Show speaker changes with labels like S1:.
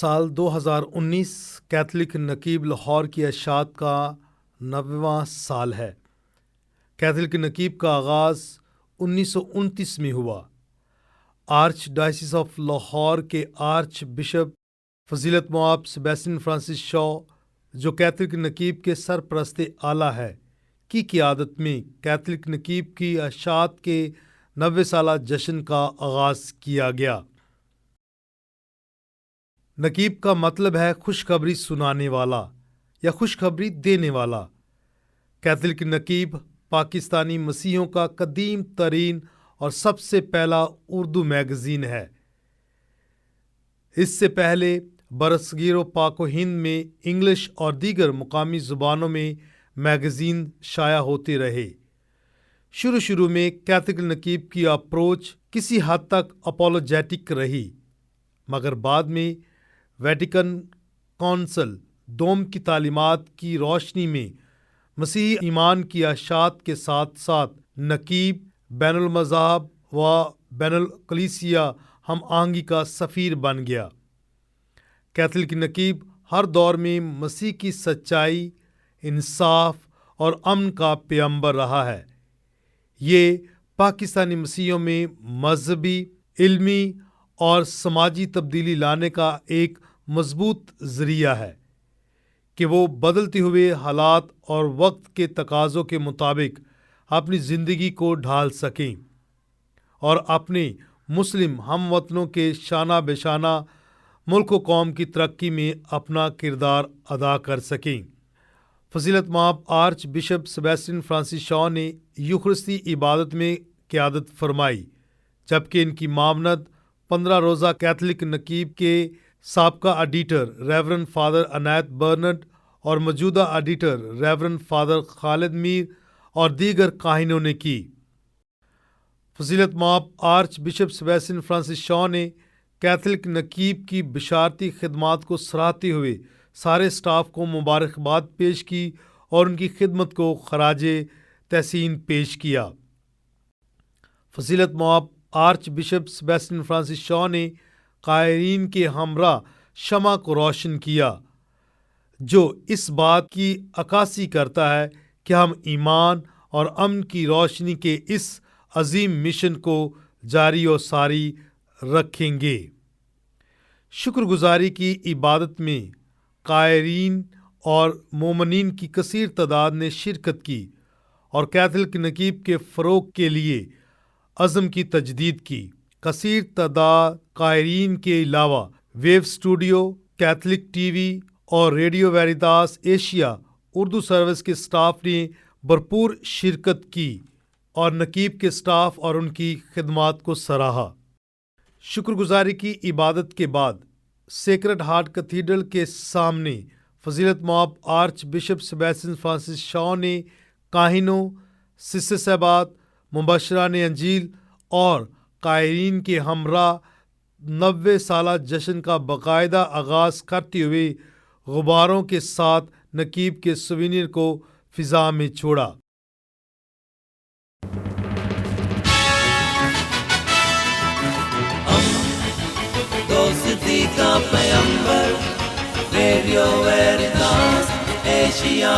S1: سال 2019 کیتھولک نقیب لاہور کی اشاعت کا 90واں سال ہے۔ کیتھولک نقیب کا آغاز 1929 میں ہوا۔ آرچ ڈائسس آف لاہور کے آرچ بشپ فضیلت مآب سیباسٹین فرانسس شاہ، جو کیتھولک نقیب کے سرپرست اعلیٰ ہے، کی قیادت میں کیتھولک نقیب کی اشاعت کے 90 سالہ جشن کا آغاز کیا گیا۔ نقیب کا مطلب ہے خوشخبری سنانے والا یا خوشخبری دینے والا۔ کیتھولک نقیب پاکستانی مسیحیوں کا قدیم ترین اور سب سے پہلا اردو میگزین ہے۔ اس سے پہلے برصغیر و پاک و ہند میں انگلش اور دیگر مقامی زبانوں میں میگزین شائع ہوتے رہے۔ شروع میں کیتھولک نقیب کی اپروچ کسی حد تک اپولوجیٹک رہی، مگر بعد میں ویٹیکن کونسل دوم کی تعلیمات کی روشنی میں مسیحی ایمان کی اشاعت کے ساتھ ساتھ نقیب بین المذاہب و بین الکلیسیا ہم آہنگی کا سفیر بن گیا۔ کیتھولک نقیب ہر دور میں مسیح کی سچائی، انصاف اور امن کا پیغمبر رہا ہے۔ یہ پاکستانی مسیحیوں میں مذہبی، علمی اور سماجی تبدیلی لانے کا ایک مضبوط ذریعہ ہے کہ وہ بدلتے ہوئے حالات اور وقت کے تقاضوں کے مطابق اپنی زندگی کو ڈھال سکیں اور اپنے مسلم ہم وطنوں کے شانہ بشانہ ملک و قوم کی ترقی میں اپنا کردار ادا کر سکیں۔ فضیلت مآب آرچ بشپ سیباسٹین فرانسس شاہ نے یوخرستی عبادت میں قیادت فرمائی، جبکہ ان کی معاونت 15 روزہ کیتھولک نقیب کے سابقہ ایڈیٹر ریورنڈ فادر عنایت برنٹ اور موجودہ ایڈیٹر ریورنڈ فادر خالد میر اور دیگر کاہنوں نے کی۔ فضیلت مآب آرچ بشپ سیباسٹین فرانسس شاہ نے کیتھولک نقیب کی بشارتی خدمات کو سراہتے ہوئے سارے سٹاف کو مبارکباد پیش کی اور ان کی خدمت کو خراج تحسین پیش کیا۔ فضیلت مآب آرچ بشپ سیباسٹین فرانسس شاہ نے قائرین کے ہمراہ شمع کو روشن کیا، جو اس بات کی عکاسی کرتا ہے کہ ہم ایمان اور امن کی روشنی کے اس عظیم مشن کو جاری و ساری رکھیں گے۔ شکر گزاری کی عبادت میں قائرین اور مومنین کی کثیر تعداد نے شرکت کی اور کیتھولک نقیب کے فروغ کے لیے عزم کی تجدید کی۔ کثیر تعداد قائرین کے علاوہ ویو اسٹوڈیو، کیتھولک ٹی وی اور radio Veritas Asia Urdu service کے سٹاف نے بھرپور شرکت کی اور نقیب کے سٹاف اور ان کی خدمات کو سراہا۔ شکر گزاری کی عبادت کے بعد سیکرڈ ہارٹ کیتھیڈرل کے سامنے فضیلت مآب آرچ بشپ سیباسٹین فرانسس شاہ نے کاہنوں، سسٹر صاحبات، مبشران انجیل اور قائرین کے ہمراہ 90 سالہ جشن کا باقاعدہ آغاز کرتے ہوئے غباروں کے ساتھ نقیب کے سوینیر کو فضا میں چھوڑا۔
S2: دوستی کا پیغمبر، ریڈیو ویریتاس ایشیا۔